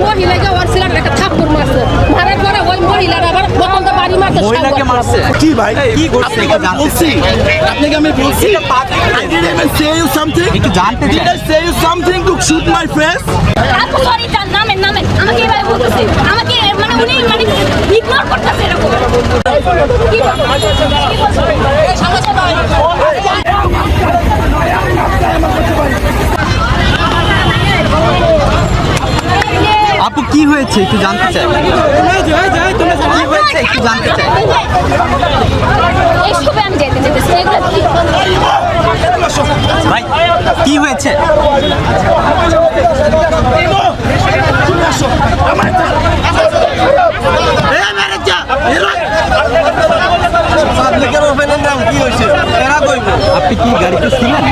মহিলাকে ওর ছিলেন একটা থাপ্পড় মারছে, মারার পরে ওই মহিলারা আবার বোতলটা বাড়ি মারছে। মহিলাকে মারছে কি ভাই কি করছে বলছি আপনাকে আমি বলছি I didn't even say you something একটু জানতে did I say you something to shoot my face আপু সরি তার নামেন আমাকে এভাবে বলতেছে, আমাকে মানে উনি মানে ইগনোর করতেছে এরকম কি সমস্যা নয়। আপু কি হয়েছে একটু জানতে চাই কি হয়েছে একটু জানতে চাই এই সবে আমি যেতে যেতেছি এগুলো কি? ভাই কি হয়েছে আপনি কি গাড়িতে ছিলেন